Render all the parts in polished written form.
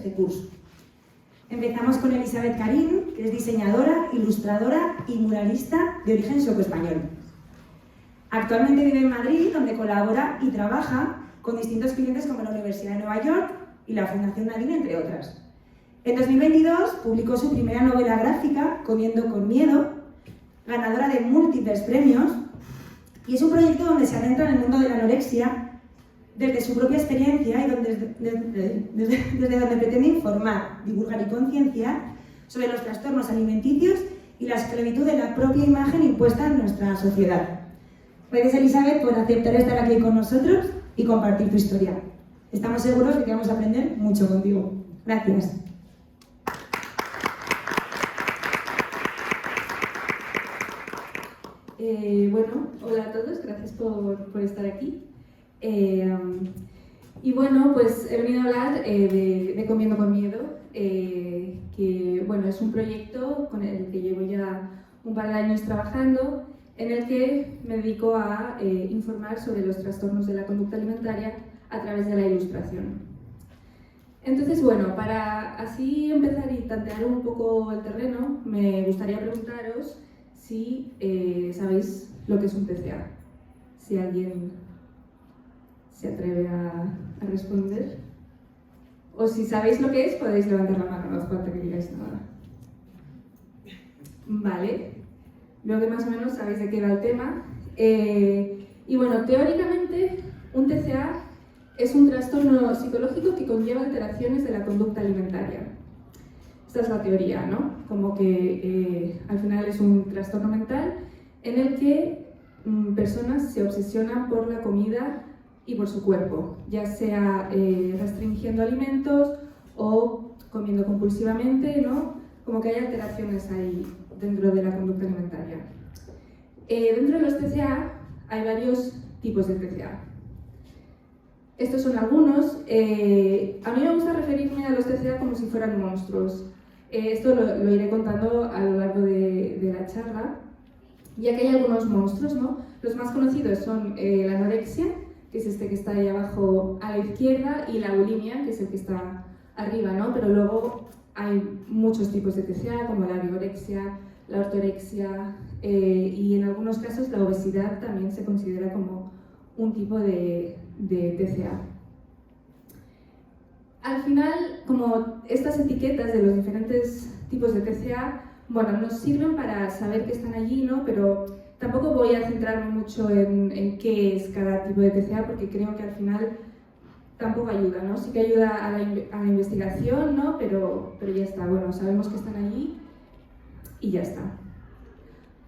este curso. Empezamos con Elizabeth Karim, que es diseñadora, ilustradora y muralista de origen sueco-español. Actualmente vive en Madrid, donde colabora y trabaja con distintos clientes como la Universidad de Nueva York y la Fundación Nadine, entre otras. En 2022 publicó su primera novela gráfica, Comiendo con Miedo, ganadora de múltiples premios, y es un proyecto donde se adentra en el mundo de la anorexia desde su propia experiencia y desde donde pretende informar, divulgar y concienciar sobre los trastornos alimenticios y la esclavitud de la propia imagen impuesta en nuestra sociedad. Gracias, Elizabeth, por aceptar estar aquí con nosotros y compartir tu historia. Estamos seguros de que vamos a aprender mucho contigo. Gracias. Bueno, hola a todos, gracias por estar aquí. Y bueno, pues he venido a hablar de Comiendo con Miedo, que bueno, es un proyecto con el que llevo ya un par de años trabajando, en el que me dedico a informar sobre los trastornos de la conducta alimentaria a través de la ilustración. Entonces, bueno, para así empezar y tantear un poco el terreno, me gustaría preguntaros si sabéis lo que es un TCA. Si alguien se atreve a responder. O si sabéis lo que es, podéis levantar la mano, no hace falta que digáis nada. Vale. Veo que más o menos sabéis de qué va el tema. Y bueno, teóricamente, un TCA es un trastorno psicológico que conlleva alteraciones de la conducta alimentaria. Esta es la teoría, ¿no? Como que al final es un trastorno mental en el que personas se obsesionan por la comida y por su cuerpo, ya sea restringiendo alimentos o comiendo compulsivamente, ¿no? Como que hay alteraciones ahí dentro de la conducta alimentaria. Dentro de los TCA hay varios tipos de TCA. Estos son algunos. A mí me gusta referirme a los TCA como si fueran monstruos. Esto lo iré contando a lo largo de la charla, ya que hay algunos monstruos, ¿no? Los más conocidos son la anorexia, que es este que está ahí abajo a la izquierda, y la bulimia, que es el que está arriba, ¿no? Pero luego hay muchos tipos de TCA, como la vigorexia, la ortorexia, y en algunos casos la obesidad también se considera como un tipo de TCA. Al final, como estas etiquetas de los diferentes tipos de TCA, bueno, nos sirven para saber que están allí, ¿no? Pero tampoco voy a centrarme mucho en qué es cada tipo de TCA, porque creo que al final tampoco ayuda, ¿no? Sí que ayuda a la investigación, ¿no? Pero ya está, bueno, sabemos que están allí y ya está.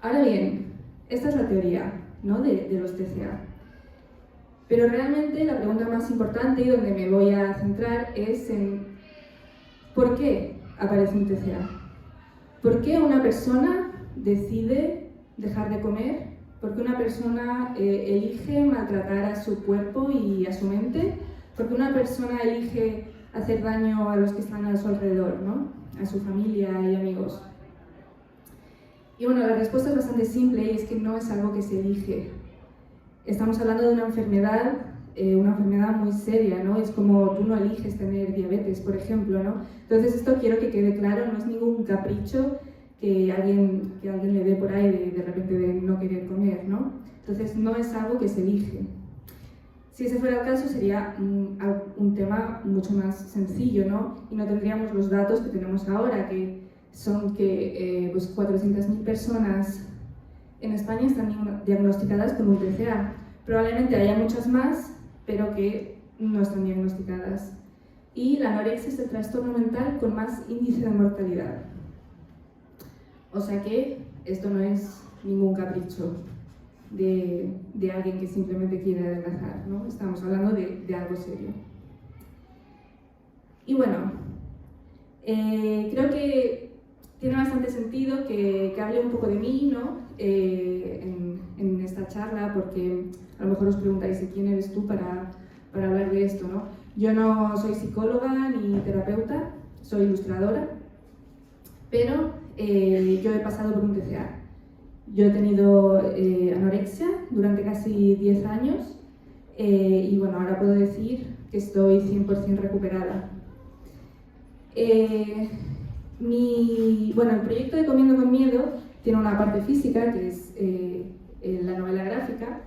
Ahora bien, esta es la teoría, ¿no? de los TCA. Pero realmente la pregunta más importante y donde me voy a centrar es en ¿por qué aparece un TCA? ¿Por qué una persona decide dejar de comer? ¿Por qué una persona elige maltratar a su cuerpo y a su mente? ¿Por qué una persona elige hacer daño a los que están a su alrededor, ¿no? A su familia y amigos? Y bueno, la respuesta es bastante simple y es que no es algo que se elige. Estamos hablando de una enfermedad muy seria, ¿no? Es como tú no eliges tener diabetes, por ejemplo, ¿no? Entonces esto quiero que quede claro, no es ningún capricho que alguien le dé por ahí de repente de no querer comer, ¿no? Entonces no es algo que se elige. Si ese fuera el caso sería un tema mucho más sencillo, ¿no? Y no tendríamos los datos que tenemos ahora, que son que pues 400.000 personas en España están diagnosticadas con un TCA. Probablemente haya muchas más, pero que no están diagnosticadas. Y la anorexia es el trastorno mental con más índice de mortalidad. O sea que esto no es ningún capricho de alguien que simplemente quiere adelgazar, ¿no? Estamos hablando de algo serio. Y bueno, creo que tiene bastante sentido que hable un poco de mí, ¿no? En esta charla, porque a lo mejor os preguntáis quién eres tú para hablar de esto, ¿no? Yo no soy psicóloga ni terapeuta, soy ilustradora, pero yo he pasado por un TCA. Yo he tenido anorexia durante casi 10 años y bueno, ahora puedo decir que estoy 100% recuperada. El proyecto de Comiendo con Miedo tiene una parte física, que es la novela gráfica,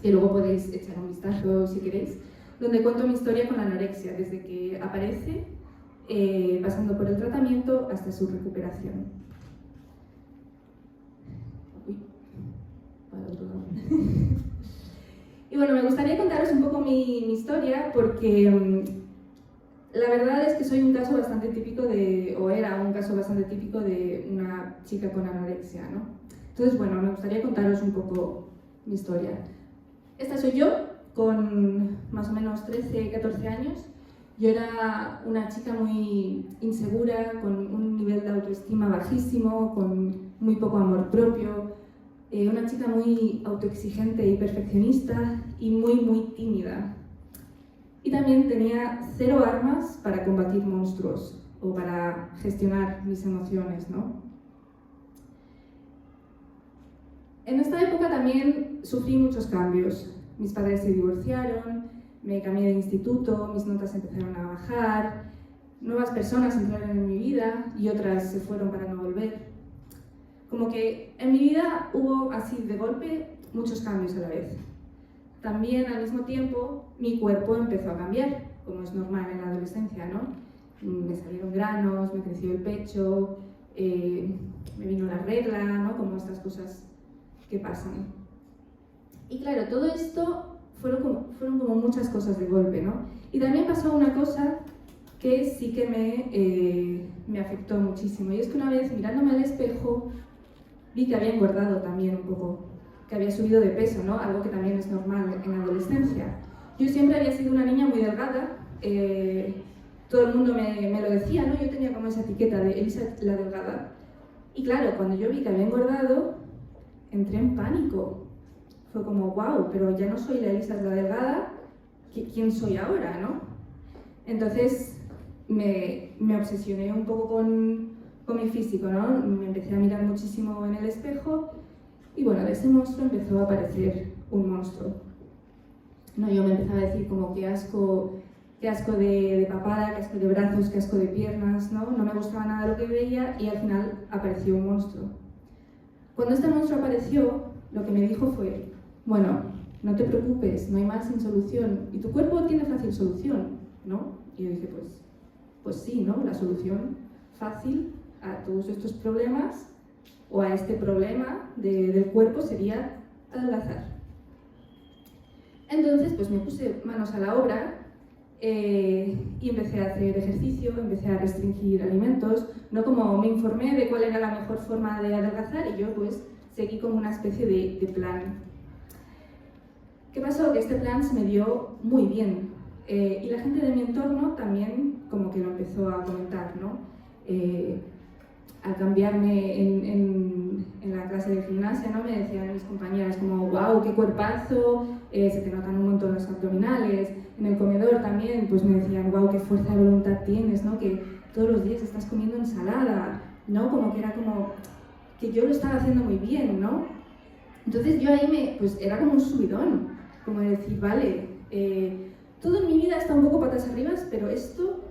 que luego podéis echar un vistazo si queréis, donde cuento mi historia con la anorexia, desde que aparece, pasando por el tratamiento hasta su recuperación. Uy, para otro lado. Y bueno, me gustaría contaros un poco mi historia, porque la verdad es que soy un caso bastante típico era un caso bastante típico de una chica con anorexia, ¿no? Entonces, bueno, me gustaría contaros un poco mi historia. Esta soy yo, con más o menos 13, 14 años. Yo era una chica muy insegura, con un nivel de autoestima bajísimo, con muy poco amor propio, una chica muy autoexigente y perfeccionista y muy tímida. Y también tenía 0 armas para combatir monstruos o para gestionar mis emociones, ¿no? En esta época también sufrí muchos cambios. Mis padres se divorciaron, me cambié de instituto, mis notas empezaron a bajar, nuevas personas entraron en mi vida y otras se fueron para no volver. Como que en mi vida hubo así de golpe muchos cambios a la vez. También al mismo tiempo mi cuerpo empezó a cambiar, como es normal en la adolescencia, ¿no? Me salieron granos, me creció el pecho, me vino la regla, ¿no? Como estas cosas que pasan. Y claro, todo esto fueron como muchas cosas de golpe, ¿no? Y también pasó una cosa que sí que me afectó muchísimo, y es que una vez mirándome al espejo vi que había engordado también un poco, que había subido de peso, ¿no? Algo que también es normal en la adolescencia. Yo siempre había sido una niña muy delgada, todo el mundo me lo decía, ¿no? Yo tenía como esa etiqueta de Elisa la delgada. Y claro, cuando yo vi que había engordado, entré en pánico. Fue como, wow, pero ya no soy la Elisa la delgada, ¿quién soy ahora, no? Entonces me obsesioné un poco con mi físico, ¿no? Me empecé a mirar muchísimo en el espejo y bueno, de ese monstruo empezó a aparecer un monstruo. No, yo me empezaba a decir como qué asco de papada, qué asco de brazos, qué asco de piernas, ¿no? No me gustaba nada lo que veía y al final apareció un monstruo. Cuando este monstruo apareció, lo que me dijo fue, bueno, no te preocupes, no hay mal sin solución y tu cuerpo tiene fácil solución, ¿no? Y yo dije, pues sí, ¿no? La solución fácil a todos estos problemas o a este problema del cuerpo sería adelgazar. Entonces, pues me puse manos a la obra y empecé a hacer ejercicio, empecé a restringir alimentos, no como me informé de cuál era la mejor forma de adelgazar y yo pues seguí como una especie de plan. ¿Qué pasó? Que este plan se me dio muy bien y la gente de mi entorno también como que lo empezó a comentar, ¿no? Al cambiarme en la clase de gimnasia, ¿no? Me decían mis compañeras como, wow, qué cuerpazo, se te notan un montón los abdominales. En el comedor también pues me decían, wow, qué fuerza de voluntad tienes, ¿no? Que todos los días estás comiendo ensalada, ¿no? Como que era como que yo lo estaba haciendo muy bien, ¿no? Entonces yo ahí pues era como un subidón, como de decir, vale, todo en mi vida está un poco patas arriba, pero esto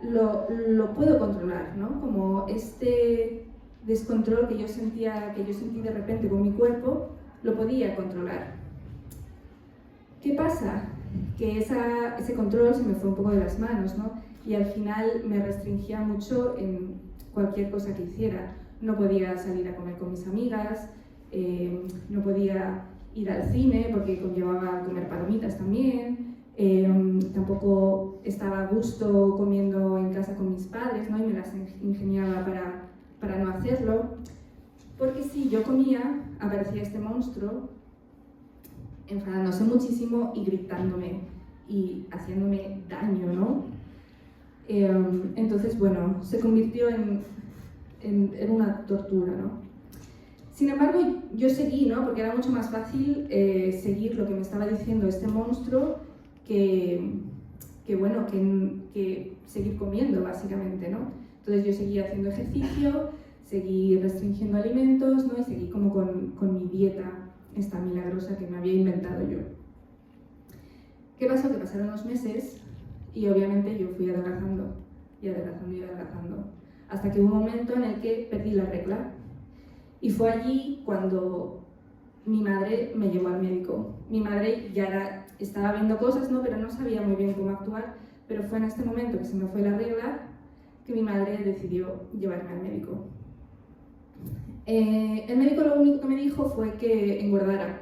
lo puedo controlar, ¿no? Como este descontrol que yo sentí de repente con mi cuerpo, lo podía controlar. ¿Qué pasa? Que ese control se me fue un poco de las manos, ¿no? Y al final me restringía mucho en cualquier cosa que hiciera. No podía salir a comer con mis amigas, no podía ir al cine porque conllevaba comer palomitas también, tampoco estaba a gusto comiendo en casa con mis padres, ¿no? Y me las ingeniaba para no hacerlo, porque si yo comía, aparecía este monstruo enfadándose muchísimo y gritándome y haciéndome daño, ¿no? Entonces, bueno, se convirtió en una tortura, ¿no? Sin embargo, yo seguí, ¿no? Porque era mucho más fácil seguir lo que me estaba diciendo este monstruo que seguir comiendo, básicamente, ¿no? Entonces yo seguí haciendo ejercicio, seguí restringiendo alimentos, ¿no? Y seguí como con mi dieta esta milagrosa que me había inventado yo. ¿Qué pasó? Que pasaron los meses y obviamente yo fui adelgazando y adelgazando, hasta que hubo un momento en el que perdí la regla. Y fue allí cuando mi madre me llevó al médico. Mi madre ya estaba viendo cosas, ¿no? Pero no sabía muy bien cómo actuar, pero fue en este momento que se me fue la regla que mi madre decidió llevarme al médico. El médico lo único que me dijo fue que engordara,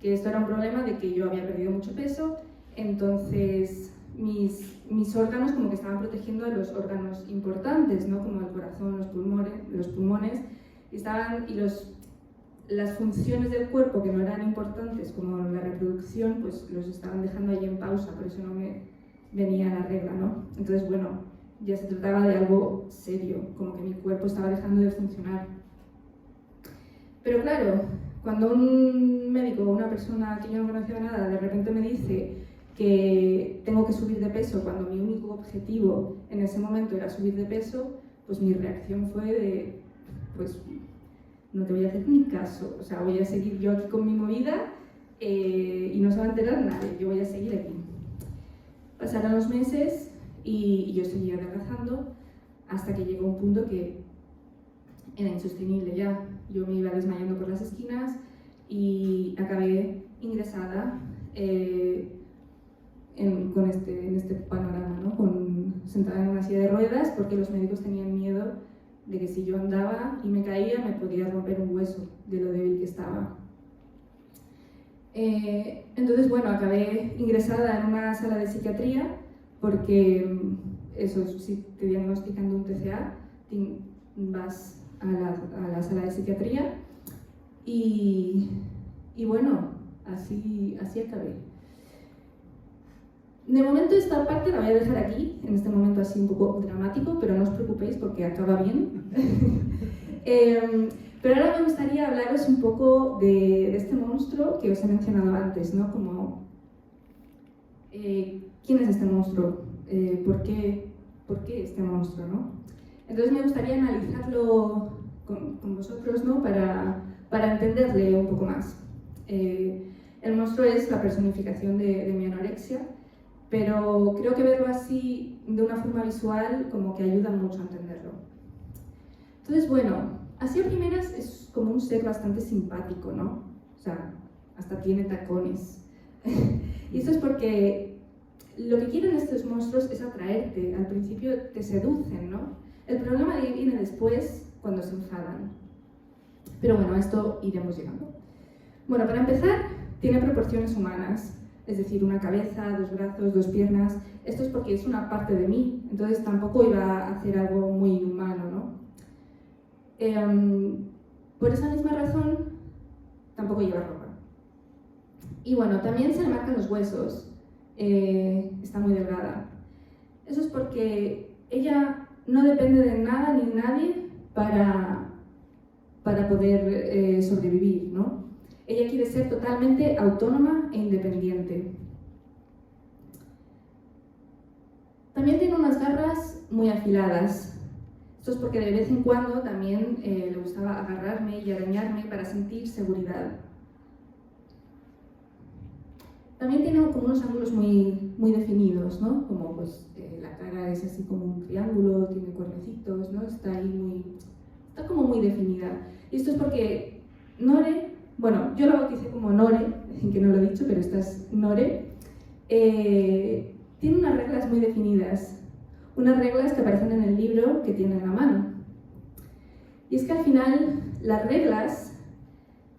que esto era un problema de que yo había perdido mucho peso, entonces mis órganos como que estaban protegiendo a los órganos importantes, ¿no? Como el corazón, los pulmones las funciones del cuerpo que no eran importantes, como la reproducción, pues los estaban dejando ahí en pausa, por eso no me venía la regla, ¿no? Entonces, bueno, ya se trataba de algo serio, como que mi cuerpo estaba dejando de funcionar. Pero claro, cuando un médico o una persona que yo no conocía nada de repente me dice que tengo que subir de peso cuando mi único objetivo en ese momento era subir de peso, pues mi reacción fue de, pues no te voy a hacer ni caso, o sea, voy a seguir yo aquí con mi movida y no se va a enterar nadie, yo voy a seguir aquí. Pasaron los meses y yo seguía adelgazando hasta que llegó un punto que era insostenible ya. Yo me iba desmayando por las esquinas y acabé ingresada en este panorama, ¿no? Sentada en una silla de ruedas porque los médicos tenían miedo de que si yo andaba y me caía me podía romper un hueso de lo débil que estaba. Entonces, bueno, acabé ingresada en una sala de psiquiatría porque eso, si te diagnostican de un TCA, vas a la sala de psiquiatría y bueno, así acabé. De momento esta parte la voy a dejar aquí, en este momento así un poco dramático, pero no os preocupéis porque acaba bien. Pero ahora me gustaría hablaros un poco de este monstruo que os he mencionado antes, ¿no? Como, ¿quién es este monstruo? ¿Por qué este monstruo, no? Entonces me gustaría analizarlo con vosotros, ¿no? Para entenderle un poco más. El monstruo es la personificación de mi anorexia, pero creo que verlo así de una forma visual como que ayuda mucho a entenderlo. Entonces, bueno, así a primeras es como un ser bastante simpático, ¿no? O sea, hasta tiene tacones. Y esto es porque lo que quieren estos monstruos es atraerte. Al principio te seducen, ¿no? El problema viene después, cuando se enfadan. Pero bueno, a esto iremos llegando. Bueno, para empezar, tiene proporciones humanas. Es decir, una cabeza, 2 brazos, 2 piernas. Esto es porque es una parte de mí, entonces tampoco iba a hacer algo muy humano, ¿no? Por esa misma razón, tampoco lleva ropa. Y bueno, también se le marcan los huesos. Está muy delgada. Eso es porque ella no depende de nada ni de nadie para poder sobrevivir, ¿no? Ella quiere ser totalmente autónoma e independiente. También tiene unas garras muy afiladas. Esto es porque de vez en cuando también le gustaba agarrarme y arañarme para sentir seguridad. También tiene como unos ángulos muy definidos, ¿no? Como pues la cara es así como un triángulo, tiene cuernecitos, ¿no? Está como muy definida. Y esto es porque Nore, bueno, yo la bauticé como Nore, que no lo he dicho, pero esta es Nore, tiene unas reglas muy definidas, unas reglas que aparecen en el libro que tiene en la mano. Y es que al final las reglas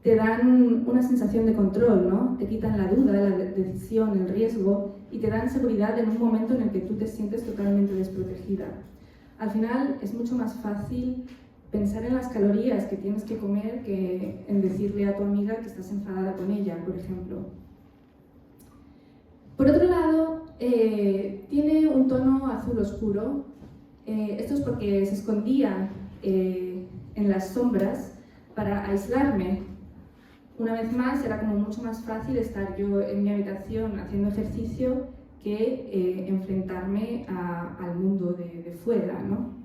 te dan una sensación de control, ¿no? Te quitan la duda, la decisión, el riesgo y te dan seguridad en un momento en el que tú te sientes totalmente desprotegida. Al final es mucho más fácil pensar en las calorías que tienes que comer que en decirle a tu amiga que estás enfadada con ella, por ejemplo. Por otro lado, tiene un tono azul oscuro. Esto es porque se escondía en las sombras para aislarme. Una vez más, era como mucho más fácil estar yo en mi habitación haciendo ejercicio que enfrentarme al mundo de fuera, ¿no?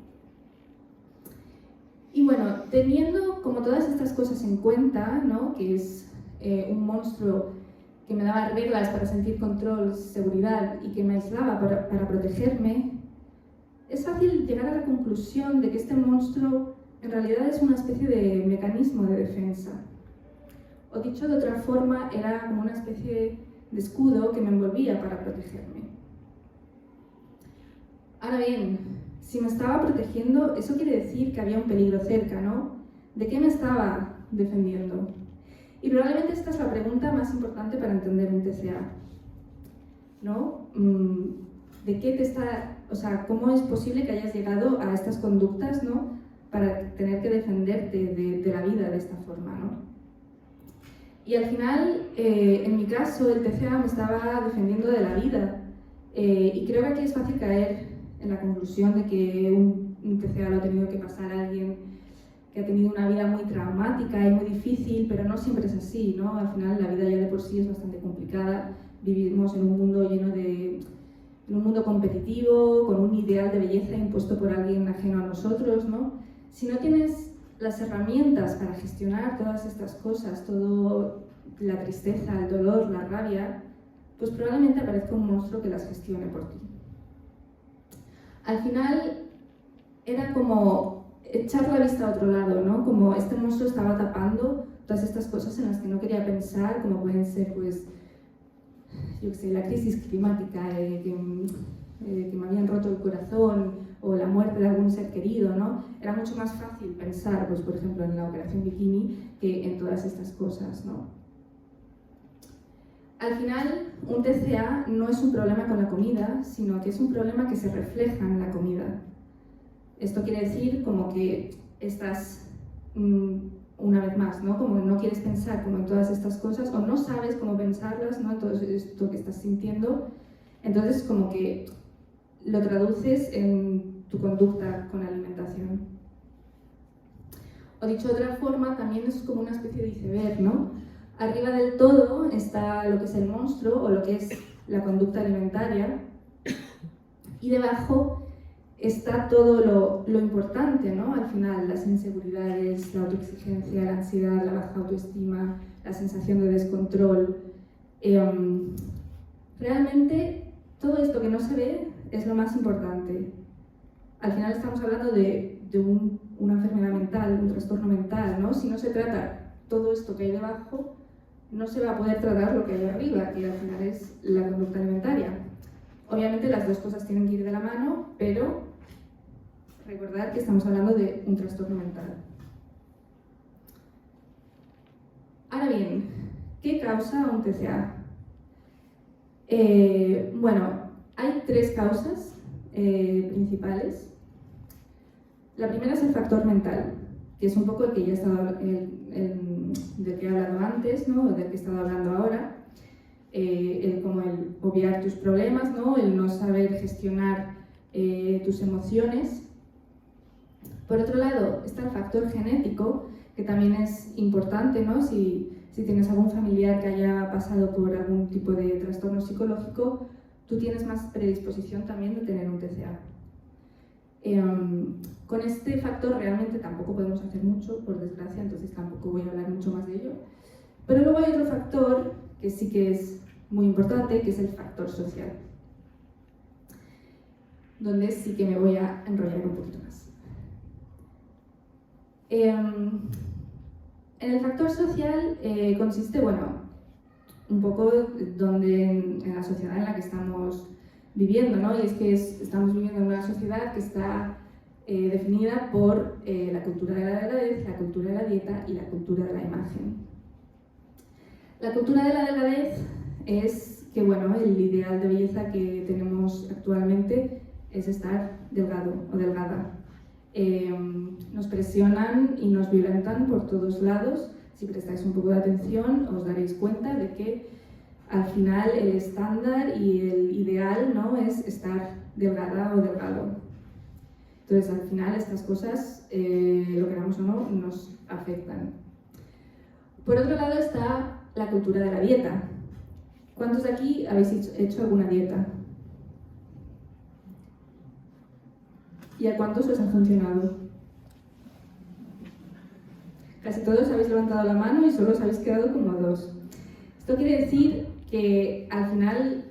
Y bueno, teniendo como todas estas cosas en cuenta, ¿no? Que es un monstruo que me daba reglas para sentir control, seguridad y que me aislaba para protegerme, es fácil llegar a la conclusión de que este monstruo en realidad es una especie de mecanismo de defensa. O dicho de otra forma, era como una especie de escudo que me envolvía para protegerme. Ahora bien, si me estaba protegiendo, eso quiere decir que había un peligro cerca, ¿no? ¿De qué me estaba defendiendo? Y probablemente esta es la pregunta más importante para entender un TCA, ¿no? ¿De qué te está, o sea, cómo es posible que hayas llegado a estas conductas, ¿no? Para tener que defenderte de la vida de esta forma, ¿no? Y al final, en mi caso, el TCA me estaba defendiendo de la vida. Y creo que aquí es fácil caer en la conclusión de que un TCA lo ha tenido que pasar a alguien que ha tenido una vida muy traumática y muy difícil, pero no siempre es así, ¿no? Al final la vida ya de por sí es bastante complicada. Vivimos en un mundo en un mundo competitivo, con un ideal de belleza impuesto por alguien ajeno a nosotros, ¿no? Si no tienes las herramientas para gestionar todas estas cosas, todo la tristeza, el dolor, la rabia, pues probablemente aparezca un monstruo que las gestione por ti. Al final era como echar la vista a otro lado, ¿no? Como este monstruo estaba tapando todas estas cosas en las que no quería pensar, como pueden ser, pues, yo qué sé, la crisis climática, que me habían roto el corazón, o la muerte de algún ser querido, ¿no? Era mucho más fácil pensar, pues, por ejemplo, en la operación Bikini que en todas estas cosas, ¿no? Al final, un TCA no es un problema con la comida, sino que es un problema que se refleja en la comida. Esto quiere decir como que estás, una vez más, ¿no? Como no quieres pensar como en todas estas cosas, o no sabes cómo pensarlas, ¿no? Todo esto que estás sintiendo, entonces como que lo traduces en tu conducta con la alimentación. O dicho de otra forma, también es como una especie de iceberg, ¿no? Arriba del todo está lo que es el monstruo o lo que es la conducta alimentaria, y debajo está todo lo importante, ¿no? Al final, las inseguridades, la autoexigencia, la ansiedad, la baja autoestima, la sensación de descontrol. Realmente, todo esto que no se ve es lo más importante. Al final estamos hablando de una enfermedad mental, un trastorno mental, ¿no? Si no se trata todo esto que hay debajo, no se va a poder tratar lo que hay arriba, que al final es la conducta alimentaria. Obviamente las dos cosas tienen que ir de la mano, pero recordad que estamos hablando de un trastorno mental. Ahora bien, ¿qué causa un TCA? Bueno, hay tres causas principales. La primera es el factor mental, que es un poco el que ya estaba, del que he hablado antes, ¿no? Del que he estado hablando ahora. Como el obviar tus problemas, ¿no? El no saber gestionar tus emociones. Por otro lado, está el factor genético, que también es importante, ¿no? Si tienes algún familiar que haya pasado por algún tipo de trastorno psicológico, tú tienes más predisposición también de tener un TCA. Con este factor realmente tampoco podemos hacer mucho, por desgracia, entonces tampoco voy a hablar mucho más de ello. Pero luego hay otro factor que sí que es muy importante, que es el factor social, donde sí que me voy a enrollar un poquito más. En el factor social consiste, bueno, un poco en la sociedad en la que estamos viviendo, ¿no? Y es que estamos viviendo en una sociedad que está definida por la cultura de la delgadez, la cultura de la dieta y la cultura de la imagen. La cultura de la delgadez es que, bueno, el ideal de belleza que tenemos actualmente es estar delgado o delgada. Nos presionan y nos violentan por todos lados. Si prestáis un poco de atención, os daréis cuenta de que al final el estándar y el ideal, ¿no? Es estar delgada o delgado. Entonces, al final, estas cosas, lo queramos o no, nos afectan. Por otro lado está la cultura de la dieta. ¿Cuántos de aquí habéis hecho alguna dieta? ¿Y a cuántos os ha funcionado? Casi todos habéis levantado la mano y solo os habéis quedado como dos. Esto quiere decir que al final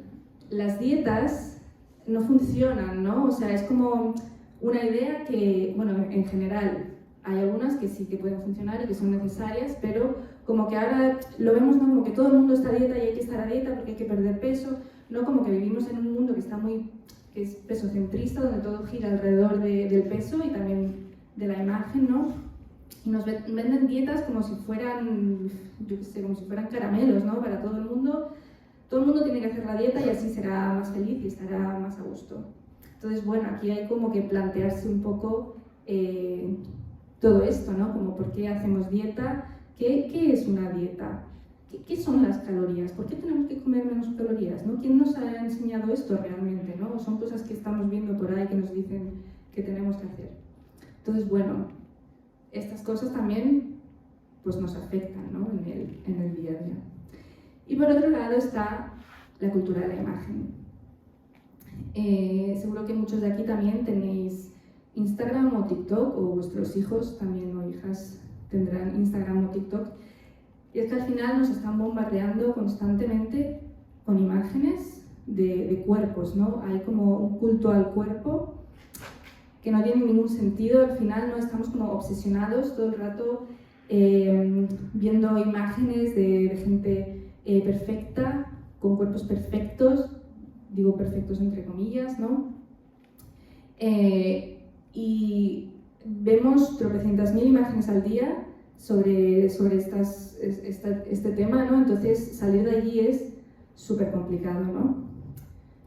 las dietas no funcionan, ¿no? O sea, es como una idea que, bueno, en general hay algunas que sí que pueden funcionar y que son necesarias, pero como que ahora lo vemos, ¿no? Como que todo el mundo está a dieta y hay que estar a dieta porque hay que perder peso, ¿no? Como que vivimos en un mundo que es pesocentrista, donde todo gira alrededor del peso y también de la imagen, ¿no? Y nos venden dietas como si fueran, yo qué sé, como si fueran caramelos, ¿no? Para todo el mundo. Todo el mundo tiene que hacer la dieta y así será más feliz y estará más a gusto. Entonces, bueno, aquí hay como que plantearse un poco todo esto, ¿no? Como por qué hacemos dieta, qué es una dieta, qué son las calorías, por qué tenemos que comer menos calorías, ¿no? ¿Quién nos ha enseñado esto realmente, ¿no? Son cosas que estamos viendo por ahí que nos dicen que tenemos que hacer. Entonces, bueno, estas cosas también pues nos afectan, ¿no? en el día a día. Y por otro lado está la cultura de la imagen. Seguro que muchos de aquí también tenéis Instagram o TikTok, o vuestros hijos también o hijas tendrán Instagram o TikTok. Y es que al final nos están bombardeando constantemente con imágenes de cuerpos, ¿no? Hay como un culto al cuerpo que no tiene ningún sentido. Al final no estamos como obsesionados todo el rato viendo imágenes de gente perfecta, con cuerpos perfectos, digo perfectos entre comillas, ¿no? Y vemos tropecientas mil imágenes al día sobre este tema, ¿no? Entonces salir de allí es súper complicado, ¿no?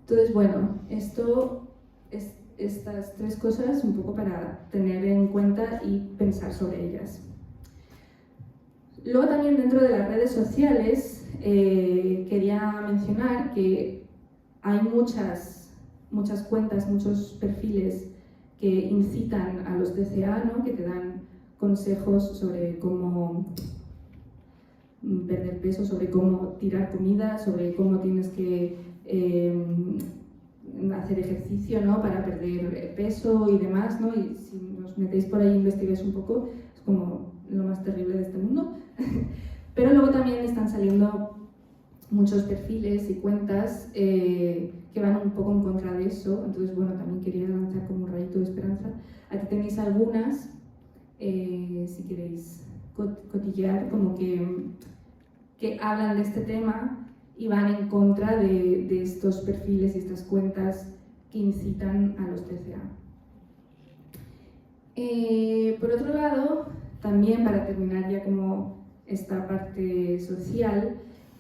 Entonces, bueno, estas tres cosas un poco para tener en cuenta y pensar sobre ellas. Luego también dentro de las redes sociales quería mencionar que hay muchas cuentas, muchos perfiles que incitan a los TCA, ¿no? Que te dan consejos sobre cómo perder peso, sobre cómo tirar comida, sobre cómo tienes que hacer ejercicio, ¿no? Para perder peso y demás, ¿no? Y si os metéis por ahí e investigáis un poco, es como lo más terrible de este mundo. Pero luego también están saliendo muchos perfiles y cuentas que van un poco en contra de eso. Entonces, bueno, también quería lanzar como un rayito de esperanza. Aquí tenéis algunas, si queréis cotillear, como que hablan de este tema y van en contra de estos perfiles y estas cuentas que incitan a los TCA. Por otro lado, también para terminar ya como esta parte social,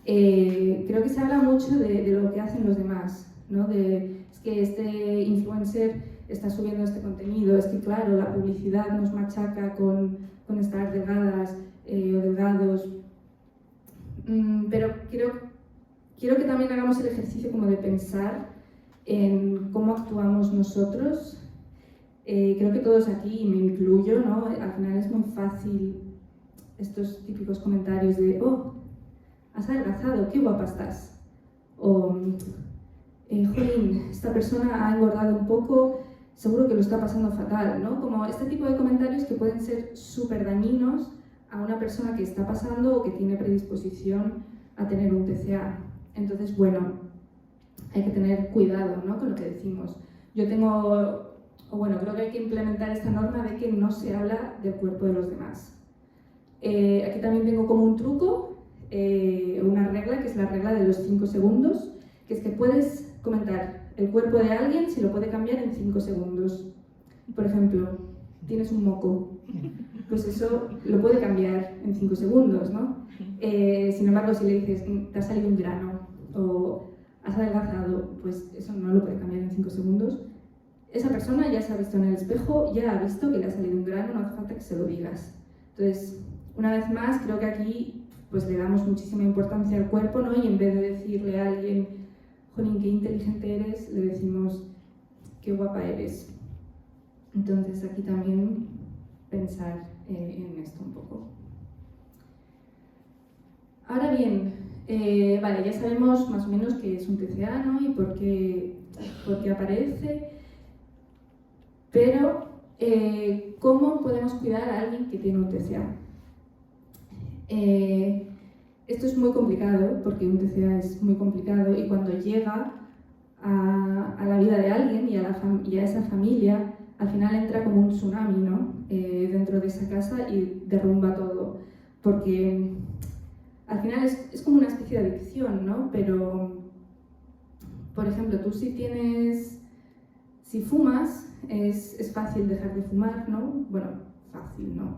creo que se habla mucho de lo que hacen los demás, ¿no? Es que este influencer está subiendo este contenido, es que claro, la publicidad nos machaca con estar delgadas o delgados, pero quiero que también hagamos el ejercicio como de pensar en cómo actuamos nosotros. Creo que todos aquí, y me incluyo, ¿no? Al final es muy fácil estos típicos comentarios de «Oh, has adelgazado, qué guapa estás», o «Jolín, esta persona ha engordado un poco, seguro que lo está pasando fatal», ¿no? Como este tipo de comentarios que pueden ser súper dañinos a una persona que está pasando o que tiene predisposición a tener un TCA. Entonces, bueno, hay que tener cuidado, ¿no? Con lo que decimos. Creo que hay que implementar esta norma de que no se habla del cuerpo de los demás. Aquí también tengo como un truco, una regla, que es la regla de los 5 segundos, que es que puedes comentar el cuerpo de alguien si lo puede cambiar en 5 segundos. Por ejemplo, tienes un moco, pues eso lo puede cambiar en 5 segundos, ¿no? Sin embargo, si le dices, te ha salido un grano o has adelgazado, pues eso no lo puede cambiar en 5 segundos. Esa persona ya se ha visto en el espejo, ya ha visto que le ha salido un grano, no hace falta que se lo digas. Entonces, una vez más, creo que aquí pues le damos muchísima importancia al cuerpo, ¿no? Y en vez de decirle a alguien, jolín, qué inteligente eres, le decimos, qué guapa eres. Entonces, aquí también pensar en esto un poco. Ahora bien, vale, ya sabemos más o menos qué es un TCA, ¿no? Y por qué aparece. Pero, ¿cómo podemos cuidar a alguien que tiene un TCA? Esto es muy complicado, porque un TCA es muy complicado y cuando llega a la vida de alguien y a esa familia, al final entra como un tsunami, ¿no? Dentro de esa casa y derrumba todo. Porque al final es como una especie de adicción, ¿no? Pero, por ejemplo, tú si fumas, es fácil dejar de fumar, ¿no? Bueno, fácil, ¿no?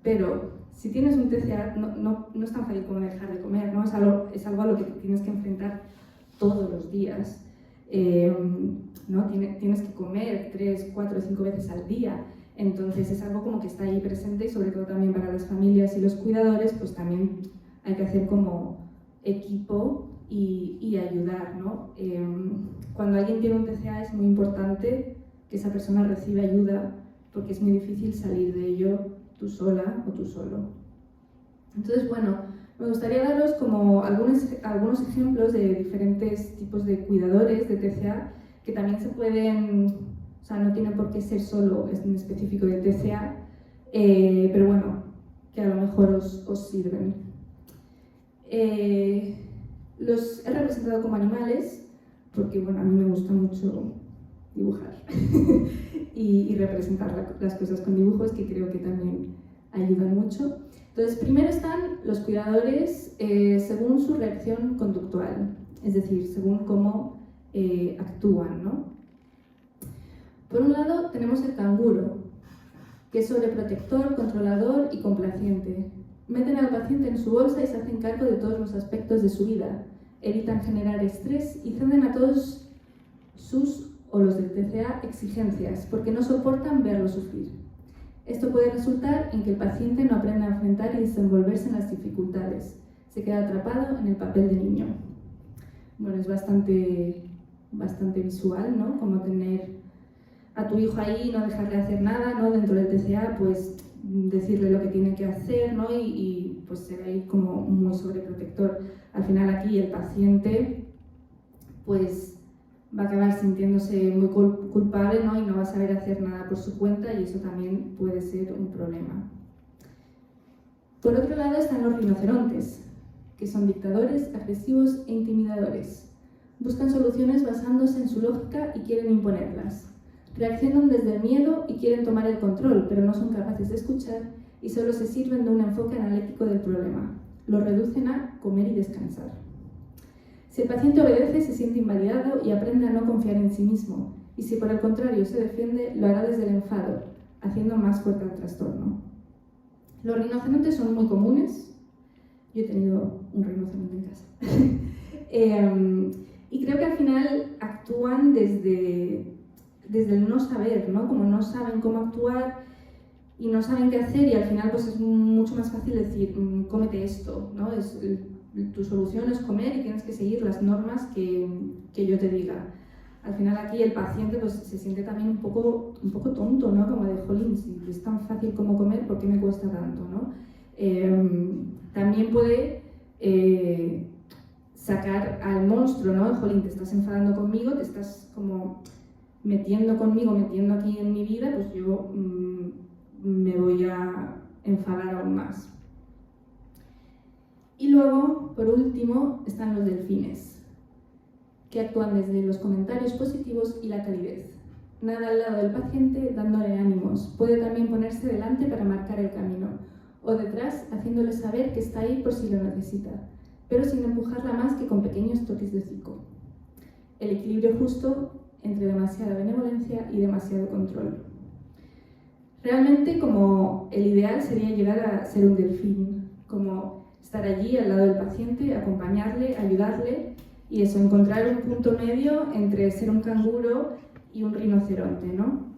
Pero si tienes un TCA, no es tan fácil como dejar de comer, ¿no? Es algo a lo que tienes que enfrentar todos los días. ¿No? Tienes que comer 3, 4, 5 veces al día. Entonces es algo como que está ahí presente y sobre todo también para las familias y los cuidadores, pues también hay que hacer como equipo y ayudar, ¿no? Cuando alguien tiene un TCA es muy importante que esa persona reciba ayuda porque es muy difícil salir de ello tú sola o tú solo. Entonces, bueno, me gustaría daros como algunos ejemplos de diferentes tipos de cuidadores de TCA que también se pueden, o sea, no tienen por qué ser solo en específico de TCA, pero bueno, que a lo mejor os sirven. Los he representado como animales porque, bueno, a mí me gusta mucho dibujar y representar las cosas con dibujos, que creo que también ayudan mucho. Entonces, primero están los cuidadores según su reacción conductual, es decir, según cómo actúan, ¿no? Por un lado tenemos el canguro, que es sobreprotector, controlador y complaciente. Meten al paciente en su bolsa y se hacen cargo de todos los aspectos de su vida. Evitan generar estrés y ceden a todos sus o los del TCA exigencias, porque no soportan verlo sufrir. Esto puede resultar en que el paciente no aprenda a enfrentar y desenvolverse en las dificultades. Se queda atrapado en el papel de niño. Bueno, es bastante visual, ¿no? Como tener a tu hijo ahí y no dejarle hacer nada, ¿no? Dentro del TCA, pues decirle lo que tiene que hacer, ¿no? Y pues ser ahí como muy sobreprotector. Al final aquí el paciente pues va a acabar sintiéndose muy culpable, ¿no? Y no va a saber hacer nada por su cuenta y eso también puede ser un problema. Por otro lado están los rinocerontes, que son dictadores, agresivos e intimidadores. Buscan soluciones basándose en su lógica y quieren imponerlas. Reaccionan desde el miedo y quieren tomar el control, pero no son capaces de escuchar y solo se sirven de un enfoque analítico del problema. Lo reducen a comer y descansar. Si el paciente obedece, se siente invalidado y aprende a no confiar en sí mismo. Y si por el contrario se defiende, lo hará desde el enfado, haciendo más fuerte el trastorno. Los rinocerontes son muy comunes. Yo he tenido un rinoceronte en casa. Y creo que al final actúan desde el no saber, ¿no? Como no saben cómo actuar y no saben qué hacer y al final pues es mucho más fácil decir, cómete esto, ¿no? Tu solución es comer y tienes que seguir las normas que yo te diga. Al final aquí el paciente pues se siente también un poco tonto, ¿no? Como de, jolín, si es tan fácil como comer, ¿por qué me cuesta tanto, ¿no? También puede sacar al monstruo, ¿no? Jolín, te estás enfadando conmigo, te estás como metiendo aquí en mi vida, pues yo me voy a enfadar aún más. Y luego, por último, están los delfines, que actúan desde los comentarios positivos y la calidez. Nada al lado del paciente dándole ánimos. Puede también ponerse delante para marcar el camino, o detrás haciéndole saber que está ahí por si lo necesita, pero sin empujarla más que con pequeños toques de hocico. El equilibrio justo entre demasiada benevolencia y demasiado control. Realmente, como el ideal sería llegar a ser un delfín, como estar allí al lado del paciente, acompañarle, ayudarle y eso, encontrar un punto medio entre ser un canguro y un rinoceronte, ¿no?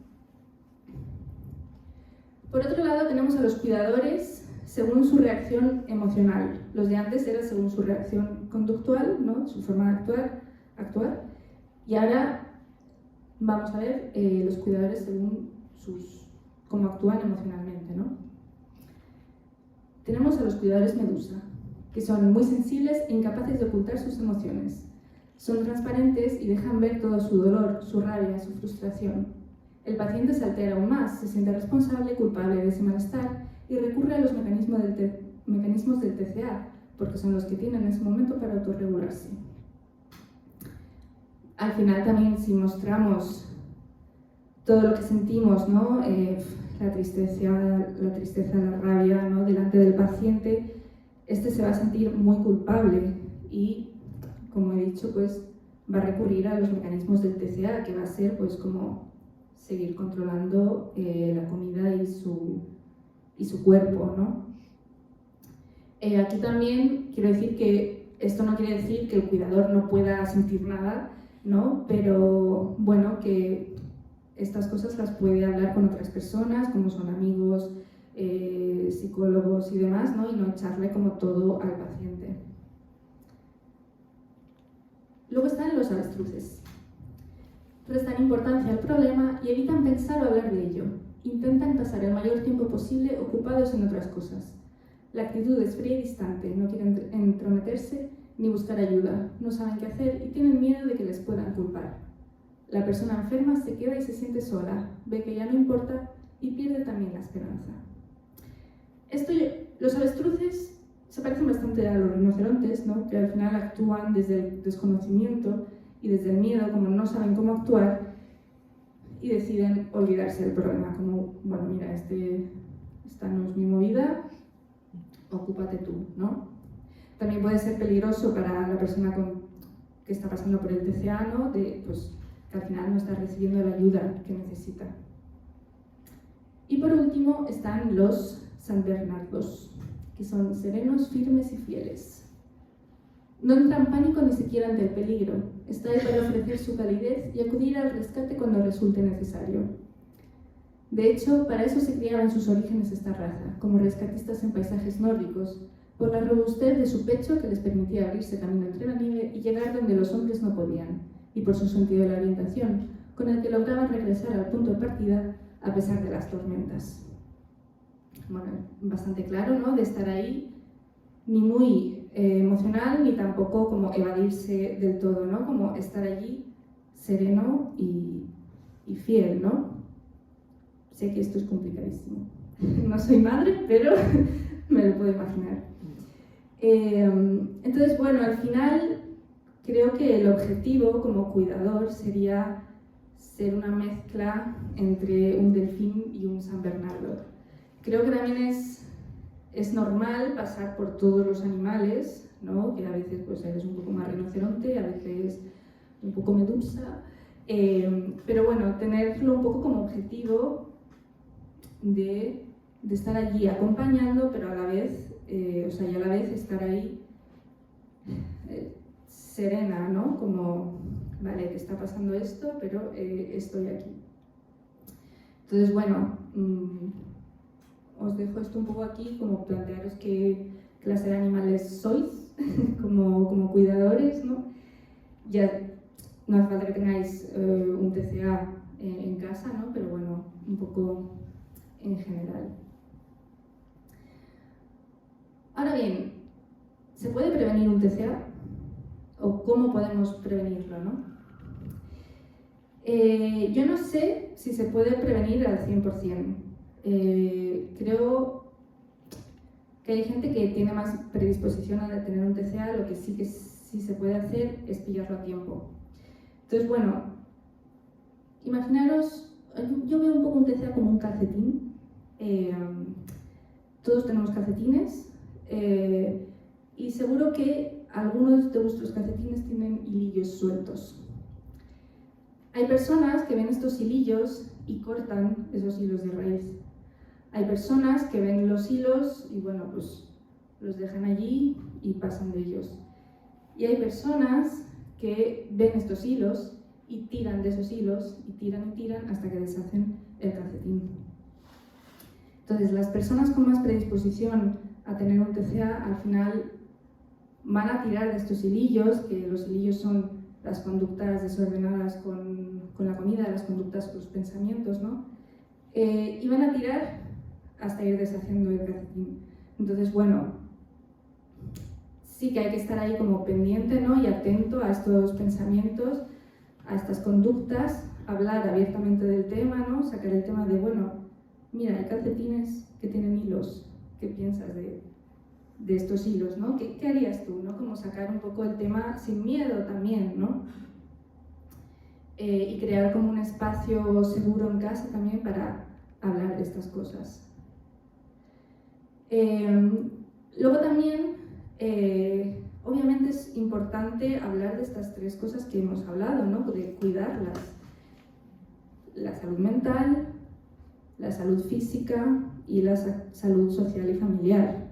Por otro lado tenemos a los cuidadores según su reacción emocional. Los de antes era según su reacción conductual, ¿no? Su forma de actuar. Y ahora vamos a ver los cuidadores según cómo actúan emocionalmente, ¿no? Tenemos a los cuidadores medusa, que son muy sensibles e incapaces de ocultar sus emociones. Son transparentes y dejan ver todo su dolor, su rabia, su frustración. El paciente se altera aún más, se siente responsable y culpable de ese malestar y recurre a los mecanismos del TCA porque son los que tienen en ese momento para autorregularse. Al final también, si mostramos todo lo que sentimos, ¿no? La tristeza, la rabia, ¿no? Delante del paciente, este se va a sentir muy culpable y, como he dicho, pues va a recurrir a los mecanismos del TCA, que va a ser pues como seguir controlando la comida y su cuerpo, ¿no? Aquí también quiero decir que esto no quiere decir que el cuidador no pueda sentir nada, ¿no? Pero bueno, que estas cosas las puede hablar con otras personas, como son amigos, psicólogos y demás, ¿no? Y no echarle como todo al paciente. Luego están los avestruces. Prestan importancia al problema y evitan pensar o hablar de ello. Intentan pasar el mayor tiempo posible ocupados en otras cosas. La actitud es fría y distante, no quieren entrometerse ni buscar ayuda, no saben qué hacer y tienen miedo de que les puedan culpar. La persona enferma se queda y se siente sola, ve que ya no importa y pierde también la esperanza. Los avestruces se parecen bastante a los rinocerontes, ¿no? Que al final actúan desde el desconocimiento y desde el miedo, como no saben cómo actuar, y deciden olvidarse del problema, como, bueno, mira, esta no es mi movida, ocúpate tú, ¿no? También puede ser peligroso para la persona que está pasando por el TCA, ¿no? Pues, que al final no está recibiendo la ayuda que necesita. Y por último están los San Bernardos, que son serenos, firmes y fieles. No entra en pánico ni siquiera ante el peligro, está ahí para ofrecer su calidez y acudir al rescate cuando resulte necesario. De hecho, para eso se criaba en sus orígenes esta raza, como rescatistas en paisajes nórdicos, por la robustez de su pecho que les permitía abrirse camino entre la nieve y llegar donde los hombres no podían, y por su sentido de la orientación, con el que lograban regresar al punto de partida a pesar de las tormentas. Bueno, bastante claro, ¿no? De estar ahí, ni muy emocional, ni tampoco como evadirse del todo, ¿no? Como estar allí sereno y fiel, ¿no? Sé que esto es complicadísimo. No soy madre, pero me lo puedo imaginar. Entonces, bueno, al final creo que el objetivo como cuidador sería ser una mezcla entre un delfín y un San Bernardo. Creo que también es normal pasar por todos los animales, ¿no? Que a veces pues, eres un poco más rinoceronte, a veces un poco medusa, pero bueno, tenerlo un poco como objetivo de estar allí acompañando, pero a la vez, y a la vez estar ahí serena, ¿no? Como, vale, te está pasando esto, pero estoy aquí. Entonces, bueno, os dejo esto un poco aquí, como plantearos qué clase de animales sois, como cuidadores, ¿no? Ya no hace falta que tengáis un TCA en casa, ¿no? Pero bueno, un poco en general. Ahora bien, ¿se puede prevenir un TCA? ¿O cómo podemos prevenirlo, no? Yo no sé si se puede prevenir al 100%. Creo que hay gente que tiene más predisposición a tener un TCA, lo que sí se puede hacer es pillarlo a tiempo. Entonces, bueno, imaginaros, yo veo un poco un TCA como un calcetín. Todos tenemos calcetines y seguro que algunos de vuestros calcetines tienen hilillos sueltos. Hay personas que ven estos hilillos y cortan esos hilos de raíz. Hay personas que ven los hilos y bueno, pues los dejan allí y pasan de ellos. Y hay personas que ven estos hilos y tiran de esos hilos y tiran hasta que deshacen el calcetín. Entonces, las personas con más predisposición a tener un TCA al final van a tirar de estos hilillos, que los hilillos son las conductas desordenadas con la comida, las conductas con los pensamientos, ¿no? Y van a tirar hasta ir deshaciendo el calcetín. Entonces, bueno, sí que hay que estar ahí como pendiente, ¿no? Y atento a estos pensamientos, a estas conductas, hablar abiertamente del tema, ¿no? Sacar el tema de, bueno, mira, hay calcetines que tienen hilos, ¿qué piensas de de estos hilos, ¿no? ¿Qué harías tú, ¿no? Como sacar un poco el tema sin miedo también, ¿no? Y crear como un espacio seguro en casa también para hablar de estas cosas. Luego también, obviamente es importante hablar de estas tres cosas que hemos hablado, ¿no? De cuidarlas. La salud mental, la salud física y la salud social y familiar.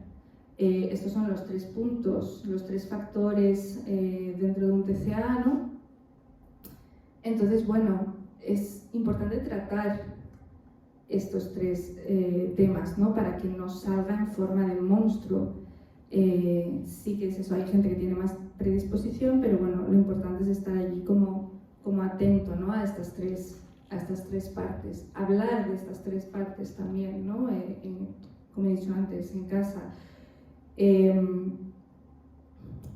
Estos son los tres puntos, los tres factores dentro de un TCA, ¿no? Entonces, bueno, es importante tratar estos tres temas, ¿no? Para que no salga en forma de monstruo. Sí que es eso, hay gente que tiene más predisposición, pero bueno, lo importante es estar allí como atento, ¿no? a estas tres partes. Hablar de estas tres partes también, ¿no? Como he dicho antes, en casa.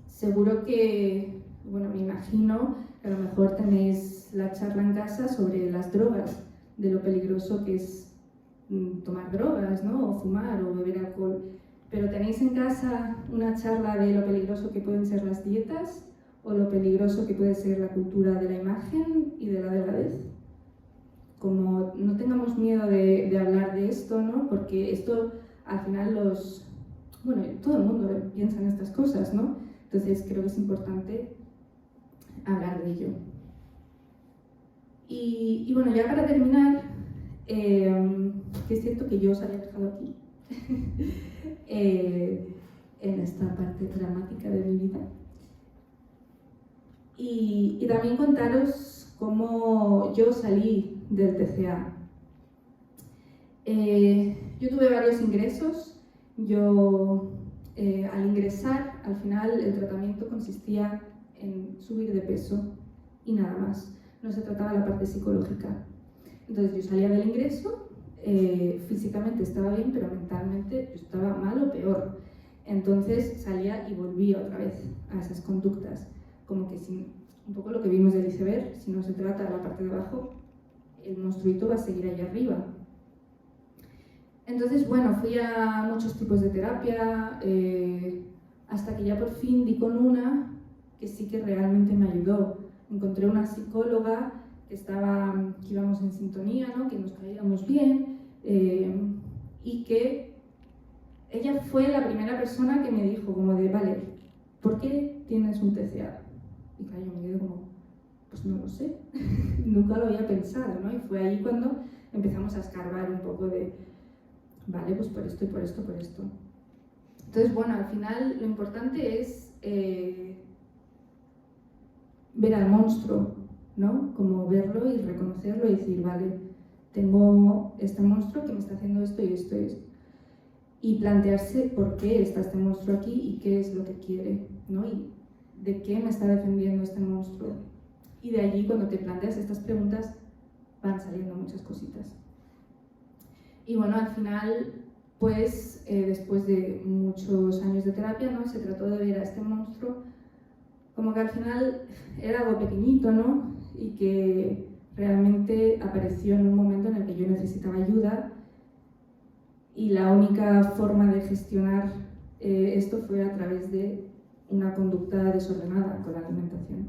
Seguro que, bueno, me imagino que a lo mejor tenéis la charla en casa sobre las drogas, de lo peligroso que es tomar drogas, ¿no? O fumar o beber alcohol. Pero ¿tenéis en casa una charla de lo peligroso que pueden ser las dietas o lo peligroso que puede ser la cultura de la imagen y de la delgadez? Como no tengamos miedo de hablar de esto, ¿no? Porque esto al final todo el mundo piensa en estas cosas, ¿no? Entonces creo que es importante hablar de ello. Y bueno, ya para terminar, que es cierto que yo os había dejado aquí, en esta parte dramática de mi vida. Y también contaros cómo yo salí del TCA. Yo tuve varios ingresos. Yo, al ingresar, al final el tratamiento consistía en subir de peso y nada más. No se trataba la parte psicológica. Entonces yo salía del ingreso, físicamente estaba bien, pero mentalmente yo estaba mal o peor. Entonces salía y volvía otra vez a esas conductas. Como que un poco lo que vimos del iceberg, si no se trata de la parte de abajo, el monstruito va a seguir allá arriba. Entonces, bueno, fui a muchos tipos de terapia, hasta que ya por fin di con una que sí que realmente me ayudó. Encontré una psicóloga que íbamos en sintonía, ¿no? Que nos caíamos bien, y que ella fue la primera persona que me dijo como de, vale, ¿por qué tienes un TCA? Y claro, yo me quedé como, pues no lo sé, nunca lo había pensado, ¿no? Y fue ahí cuando empezamos a escarbar un poco de, vale, pues por esto y por esto, por esto. Entonces, bueno, al final lo importante es ver al monstruo, ¿no? Como verlo y reconocerlo y decir, vale, tengo este monstruo que me está haciendo esto y esto y esto. Y plantearse por qué está este monstruo aquí y qué es lo que quiere, ¿no? Y de qué me está defendiendo este monstruo. Y de allí, cuando te planteas estas preguntas, van saliendo muchas cositas. Y bueno, al final, pues, después de muchos años de terapia, ¿no? Se trató de ver a este monstruo como que al final era algo pequeñito, ¿no? Y que realmente apareció en un momento en el que yo necesitaba ayuda y la única forma de gestionar esto fue a través de una conducta desordenada con la alimentación.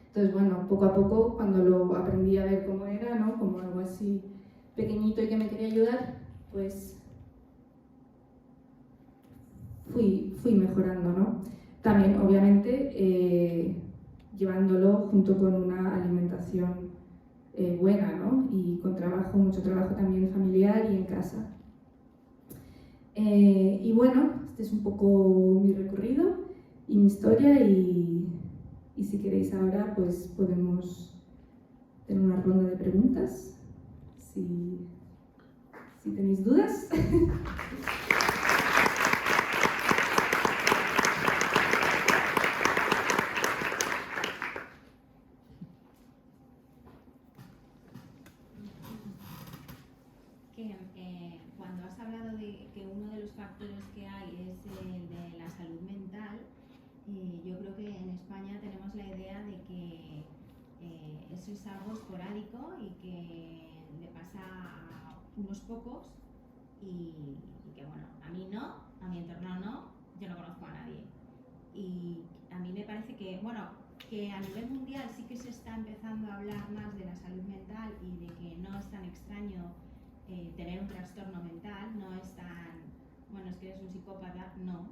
Entonces, bueno, poco a poco, cuando lo aprendí a ver cómo era, ¿no? Como algo así pequeñito y que me quería ayudar, pues fui mejorando, ¿no? También, obviamente, llevándolo junto con una alimentación buena, ¿no? Y con mucho trabajo también familiar y en casa. Y bueno, este es un poco mi recorrido y mi historia y si queréis ahora, pues podemos tener una ronda de preguntas, si tenéis dudas. Cuando has hablado de que uno de los factores que hay es el de la salud mental, yo creo que en España tenemos la idea de que eso es algo esporádico y que le pasa a unos pocos y que bueno, a mí no, a mi entorno no, yo no conozco a nadie. Y a mí me parece que, bueno, que a nivel mundial sí que se está empezando a hablar más de la salud mental y de que no es tan extraño tener un trastorno mental, no es tan, bueno, es que eres un psicópata, no.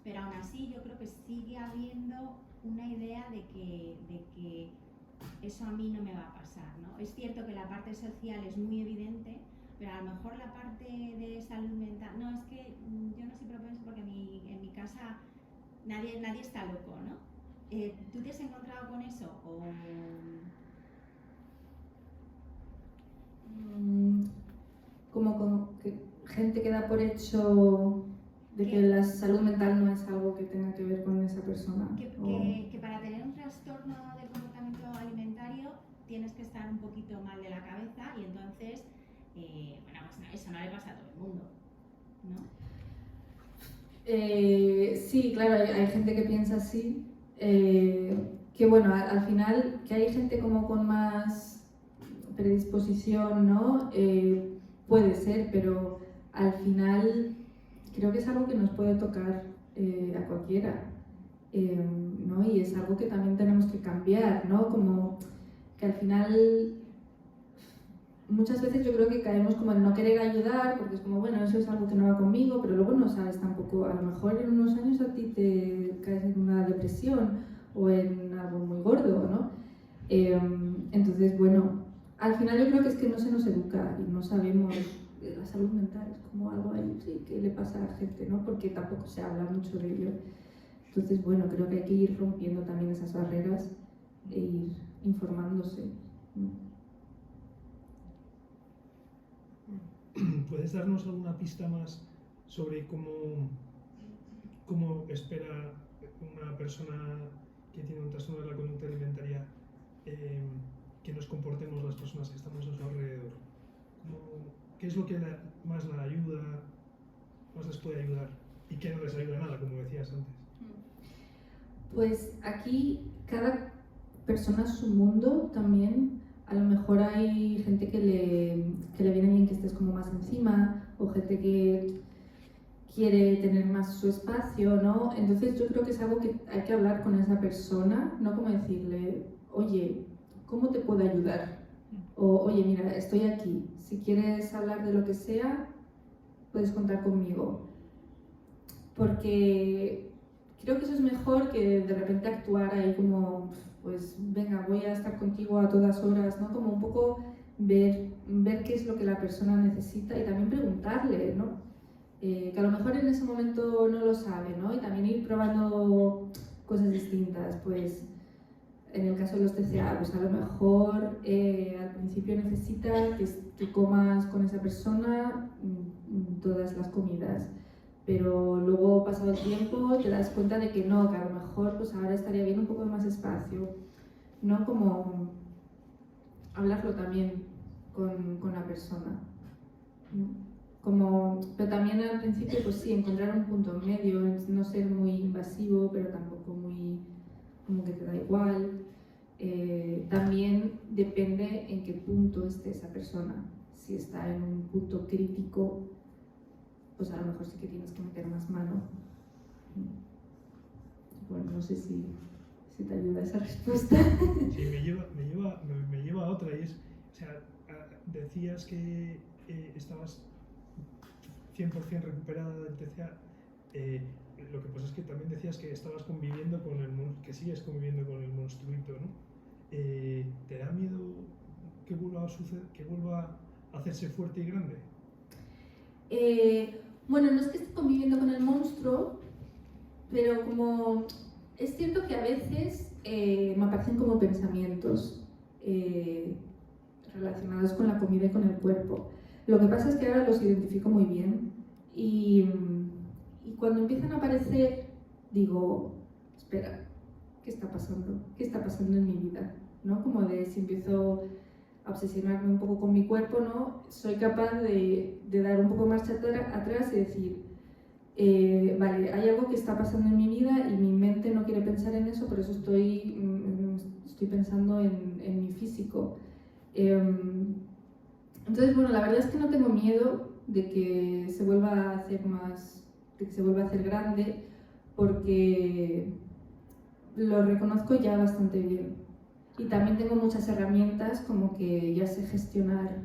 Pero aún así yo creo que sigue habiendo una idea de que eso a mí no me va a pasar, ¿no? Es cierto que la parte social es muy evidente, pero a lo mejor la parte de salud mental, no, es que yo no soy propenso porque en mi casa nadie está loco, ¿no? ¿Tú te has encontrado con eso? Como con que gente que da por hecho de que la salud mental no es algo que tenga que ver con esa persona. Que para tener un trastorno del comportamiento alimentario tienes que estar un poquito mal de la cabeza y entonces, bueno, pues no, eso no le pasa a todo el mundo, ¿no? Sí, claro, hay gente que piensa así, que bueno, al final que hay gente como con más predisposición, ¿no? Puede ser, pero al final creo que es algo que nos puede tocar a cualquiera, ¿no? Y es algo que también tenemos que cambiar, ¿no? Como que al final muchas veces yo creo que caemos como en no querer ayudar, porque es como, bueno, eso es algo que no va conmigo, pero luego no sabes tampoco, a lo mejor en unos años a ti te caes en una depresión o en algo muy gordo, ¿no? Entonces, bueno, al final yo creo que es que no se nos educa y no sabemos. La salud mental es como algo ahí sí, que le pasa a la gente, ¿no? Porque tampoco se habla mucho de ello. Entonces, bueno, creo que hay que ir rompiendo también esas barreras e ir informándose. ¿Puedes darnos alguna pista más sobre cómo espera una persona que tiene un trastorno de la conducta alimentaria que nos comportemos las personas que estamos a su alrededor? ¿Qué es lo que más la ayuda, más les puede ayudar y qué no les ayuda nada, como decías antes? Pues aquí cada persona es su mundo también. A lo mejor hay gente que le viene bien que estés como más encima o gente que quiere tener más su espacio, ¿no? Entonces yo creo que es algo que hay que hablar con esa persona, no como decirle, oye, ¿cómo te puedo ayudar? O, oye, mira, estoy aquí, si quieres hablar de lo que sea, puedes contar conmigo. Porque creo que eso es mejor que de repente actuar ahí como, pues venga, voy a estar contigo a todas horas, ¿no? Como un poco ver qué es lo que la persona necesita y también preguntarle, ¿no? Que a lo mejor en ese momento no lo sabe, ¿no? Y también ir probando cosas distintas, pues en el caso de los TCA, pues a lo mejor al principio necesita que comas con esa persona todas las comidas, pero luego pasado el tiempo te das cuenta de que no, que a lo mejor pues ahora estaría bien un poco más espacio, ¿no? Como hablarlo también con la persona. Pero también al principio, pues sí, encontrar un punto medio, no ser muy invasivo, pero tampoco muy como que te da igual. También depende en qué punto esté esa persona. Si está en un punto crítico, pues a lo mejor sí que tienes que meter más mano. Bueno, no sé si te ayuda esa respuesta. Sí, me lleva a otra y es, o sea, decías que estabas 100% recuperada del TCA. Lo que pasa es que también decías que estabas conviviendo que sigues conviviendo con el monstruito, ¿no? ¿Te da miedo que vuelva a suceder, que vuelva a hacerse fuerte y grande? Bueno, no es que esté conviviendo con el monstruo, pero como es cierto que a veces me aparecen como pensamientos relacionados con la comida y con el cuerpo. Lo que pasa es que ahora los identifico muy bien y cuando empiezan a aparecer digo, espera, ¿qué está pasando? ¿Qué está pasando en mi vida? ¿No? Como de si empiezo a obsesionarme un poco con mi cuerpo, ¿no? Soy capaz de dar un poco marcha atrás y decir, vale, hay algo que está pasando en mi vida y mi mente no quiere pensar en eso, por eso estoy pensando en mi físico. Entonces, bueno, la verdad es que no tengo miedo de que se vuelva a hacer más, de que se vuelva a hacer grande, porque lo reconozco ya bastante bien. Y también tengo muchas herramientas como que ya sé gestionar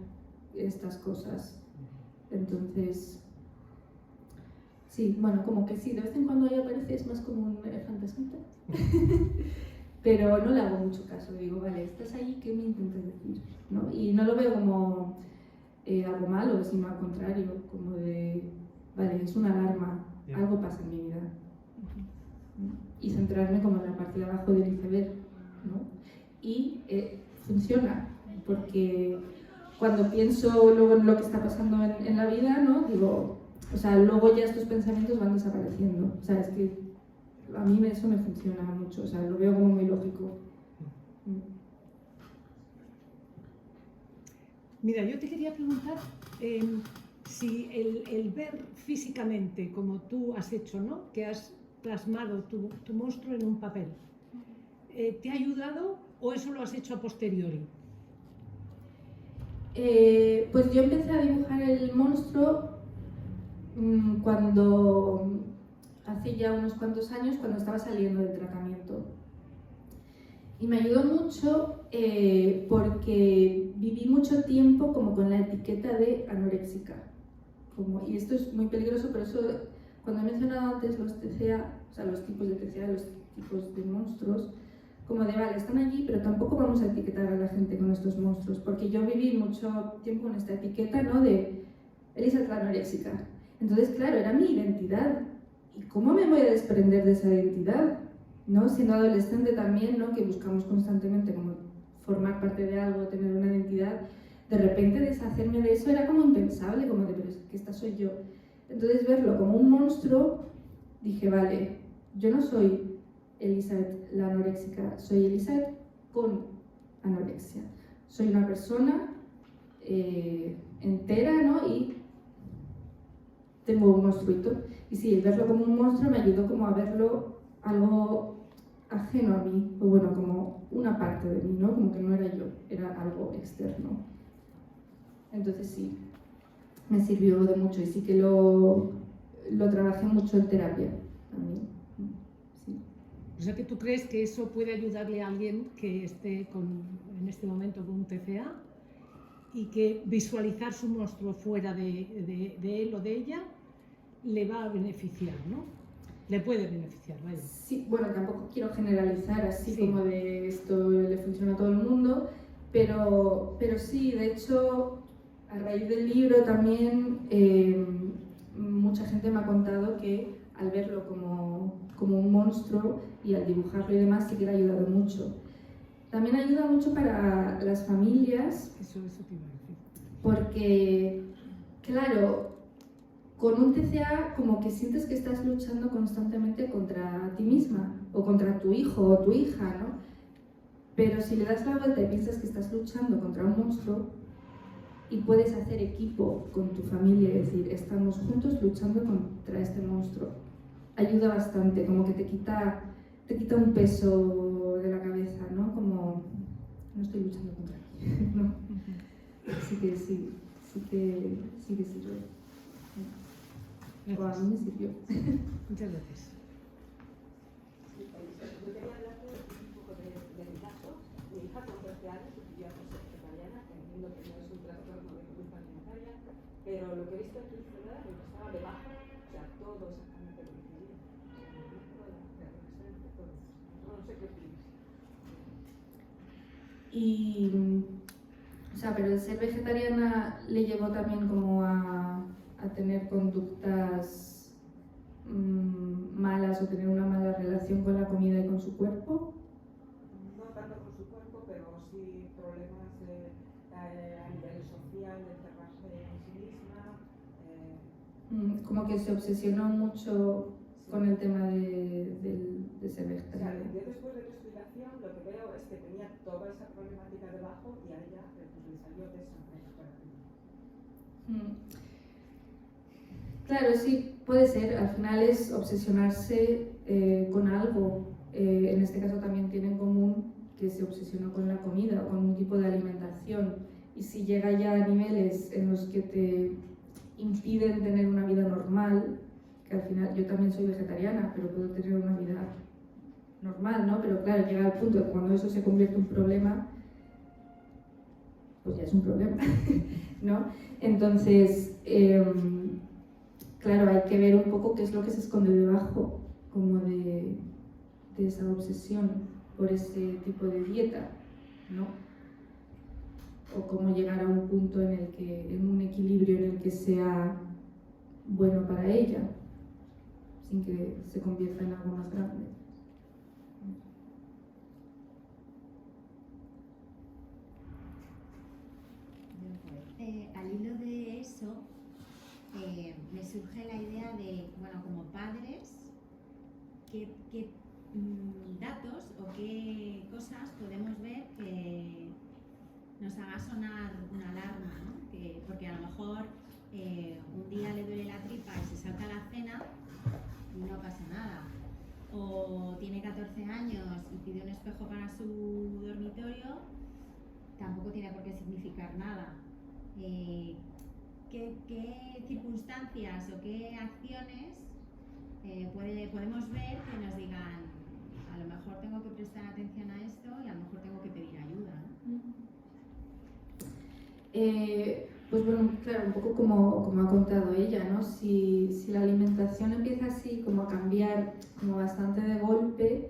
estas cosas. Entonces, sí, bueno, como que sí, de vez en cuando ahí aparece, es más como un fantasmita. Pero no le hago mucho caso, digo, vale, estás ahí, ¿qué me intentas decir? ¿No? Y no lo veo como algo malo, sino al contrario, como de, vale, es una alarma, algo pasa en mi vida. ¿No? Y centrarme como en la parte de abajo del iceberg, ¿no? Y funciona, porque cuando pienso luego en lo que está pasando en la vida, ¿no? Digo, o sea, luego ya estos pensamientos van desapareciendo. O sea, es que a mí eso me funciona mucho, o sea, lo veo como muy lógico. Mira, yo te quería preguntar si el ver físicamente, como tú has hecho, ¿no? Que has plasmado tu monstruo en un papel, ¿te ha ayudado o eso lo has hecho a posteriori? Pues yo empecé a dibujar el monstruo cuando, hace ya unos cuantos años, cuando estaba saliendo del tratamiento. Y me ayudó mucho porque viví mucho tiempo como con la etiqueta de anoréxica. Y esto es muy peligroso, pero eso, cuando he mencionado antes los TCA, o sea, los tipos de TCA, los tipos de monstruos, como de, vale, están allí, pero tampoco vamos a etiquetar a la gente con estos monstruos, porque yo viví mucho tiempo con esta etiqueta, ¿no? De Elisa la anoréxica. Entonces, claro, era mi identidad. ¿Y cómo me voy a desprender de esa identidad? ¿No? Siendo adolescente también, ¿no? Que buscamos constantemente como formar parte de algo, tener una identidad, de repente deshacerme de eso era como impensable, como de, pero es que esta soy yo. Entonces verlo como un monstruo, dije, vale, yo no soy Elizabeth la anoréxica, soy Elizabeth con anorexia. Soy una persona entera, ¿no? Y tengo un monstruito. Y sí, el verlo como un monstruo me ayudó como a verlo algo ajeno a mí, o bueno, como una parte de mí, ¿no? Como que no era yo, era algo externo. Entonces sí, me sirvió de mucho y sí que lo trabajé mucho en terapia también. Sí. O sea que tú crees que eso puede ayudarle a alguien que esté en este momento con un TCA y que visualizar su monstruo fuera de él o de ella le va a beneficiar, ¿no? Le puede beneficiar, vaya. Sí, bueno, tampoco quiero generalizar así Sí. como de esto le funciona a todo el mundo, pero sí, de hecho, a raíz del libro también mucha gente me ha contado que al verlo como un monstruo y al dibujarlo y demás sí que le ha ayudado mucho. También ayuda mucho para las familias. Eso te iba a decir. Porque, claro, con un TCA como que sientes que estás luchando constantemente contra ti misma o contra tu hijo o tu hija, ¿no? Pero si le das la vuelta y piensas que estás luchando contra un monstruo y puedes hacer equipo con tu familia y decir, estamos juntos luchando contra este monstruo, ayuda bastante, como que te quita un peso de la cabeza, ¿no? Como, no estoy luchando contra ti, ¿no? Así que sí que sirve. O a mí me sirvió. Muchas gracias. Yo quería hablarte un poco de mi caso. Mi hija con 13 años estudia vegetariana, que entiendo que no es un trastorno de conducta alimentaria, pero lo que he visto aquí fuera me estaba de baja, o sea, todo exactamente lo que quería. No sé qué opinas. Y, o sea, pero el ser vegetariana le llevó también como a tener conductas malas o tener una mala relación con la comida y con su cuerpo. No tanto con su cuerpo, pero sí problemas a nivel social, de encerrarse en sí misma. Como que se obsesionó mucho con el tema de ser O sea, vegetariana. yo después de tu explicación lo que veo es que tenía toda esa problemática debajo y a ella pues, le salió de esa manera. Claro, sí, puede ser. Al final es obsesionarse con algo. En este caso también tiene en común que se obsesionó con la comida o con un tipo de alimentación. y si llega ya a niveles en los que te impiden tener una vida normal, que al final yo también soy vegetariana, pero puedo tener una vida normal, ¿no? Pero claro, llega al punto de que cuando eso se convierte en un problema, pues ya es un problema, ¿no? Entonces, claro, hay que ver un poco qué es lo que se esconde debajo como de esa obsesión por ese tipo de dieta, ¿no? O cómo llegar a un punto en un equilibrio en el que sea bueno para ella, sin que se convierta en algo más grande. Al hilo de eso, me surge la idea de, bueno, como padres, qué datos o qué cosas podemos ver que nos haga sonar una alarma, ¿no? Porque a lo mejor un día le duele la tripa y se salta la cena y no pasa nada. O tiene 14 años y pide un espejo para su dormitorio, tampoco tiene por qué significar nada. ¿Qué circunstancias o qué acciones podemos ver que nos digan, a lo mejor tengo que prestar atención a esto y a lo mejor tengo que pedir ayuda, ¿no? Pues bueno, claro, un poco como ha contado ella, ¿no? Si la alimentación empieza así como a cambiar como bastante de golpe,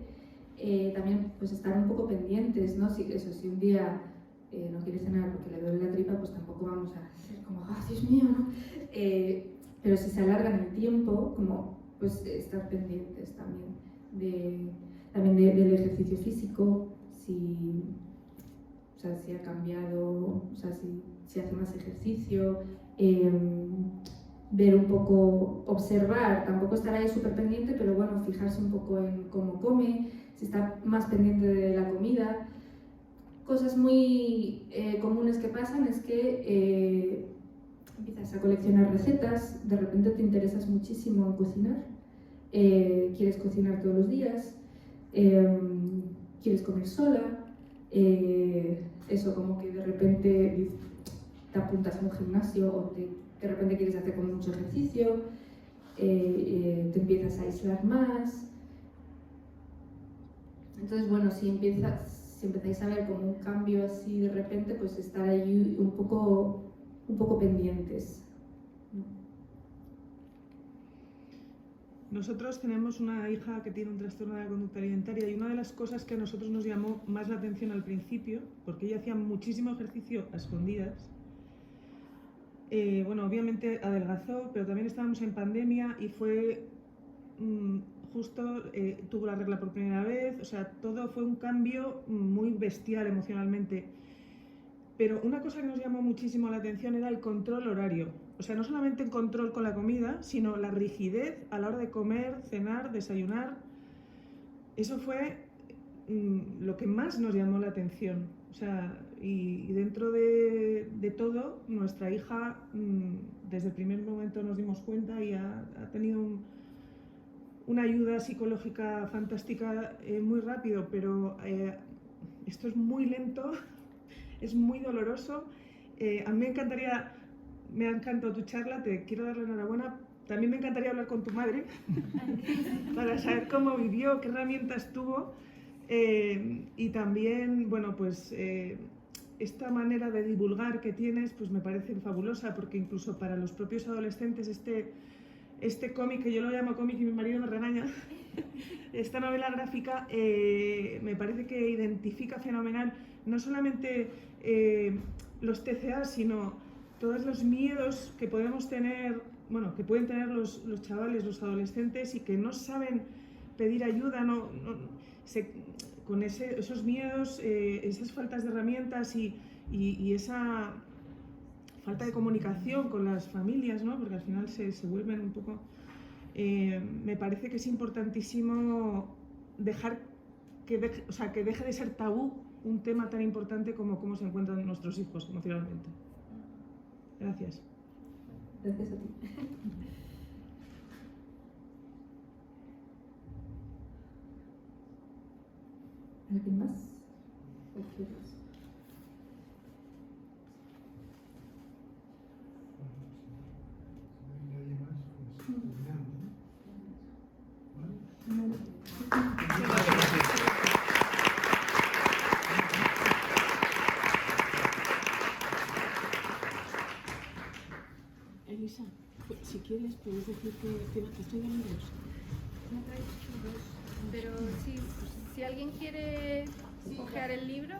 también pues estar un poco pendientes, ¿no? Si un día no quiere cenar porque le duele la tripa, pues tampoco vamos a ser como, ¡ah, Dios mío!, ¿no? Pero si se alarga en el tiempo, como pues estar pendientes también del ejercicio físico, si ha cambiado, si hace más ejercicio, ver un poco, observar, tampoco estar ahí súper pendiente, pero bueno, fijarse un poco en cómo come, si está más pendiente de la comida. Cosas muy comunes que pasan es que empiezas a coleccionar recetas, de repente te interesas muchísimo en cocinar, quieres cocinar todos los días, quieres comer sola, eso como que de repente te apuntas a un gimnasio o de repente quieres hacer como mucho ejercicio, te empiezas a aislar más. Entonces, bueno, si empezáis a ver como un cambio así de repente, pues estar ahí un poco pendientes. Nosotros tenemos una hija que tiene un trastorno de la conducta alimentaria y una de las cosas que a nosotros nos llamó más la atención al principio, porque ella hacía muchísimo ejercicio a escondidas, bueno, obviamente adelgazó, pero también estábamos en pandemia y fue justo, tuvo la regla por primera vez, o sea, todo fue un cambio muy bestial emocionalmente. Pero una cosa que nos llamó muchísimo la atención era el control horario. O sea, no solamente el control con la comida, sino la rigidez a la hora de comer, cenar, desayunar. Eso fue lo que más nos llamó la atención. O sea, y dentro de todo, nuestra hija, desde el primer momento nos dimos cuenta y ha tenido una ayuda psicológica fantástica muy rápido, pero esto es muy lento. Es muy doloroso. A mí me ha encantado tu charla, te quiero dar la enhorabuena. También me encantaría hablar con tu madre para saber cómo vivió, qué herramientas tuvo. Y también, bueno, pues esta manera de divulgar que tienes, pues me parece fabulosa, porque incluso para los propios adolescentes este cómic, que yo lo llamo cómic y mi marido me regaña, esta novela gráfica me parece que identifica fenomenal no solamente los TCA, sino todos los miedos que podemos tener, bueno, que pueden tener los chavales, los adolescentes y que no saben pedir ayuda, con esos miedos, esas faltas de herramientas y esa falta de comunicación con las familias, ¿no? Porque al final se vuelven un poco... me parece que es importantísimo dejar que deje de ser tabú un tema tan importante como cómo se encuentran nuestros hijos emocionalmente. Gracias. Gracias a ti. ¿Alguien más? Elisa, pues, si quieres puedes decir que estoy de libros. Me traes dos, pero si alguien quiere ojear el libro,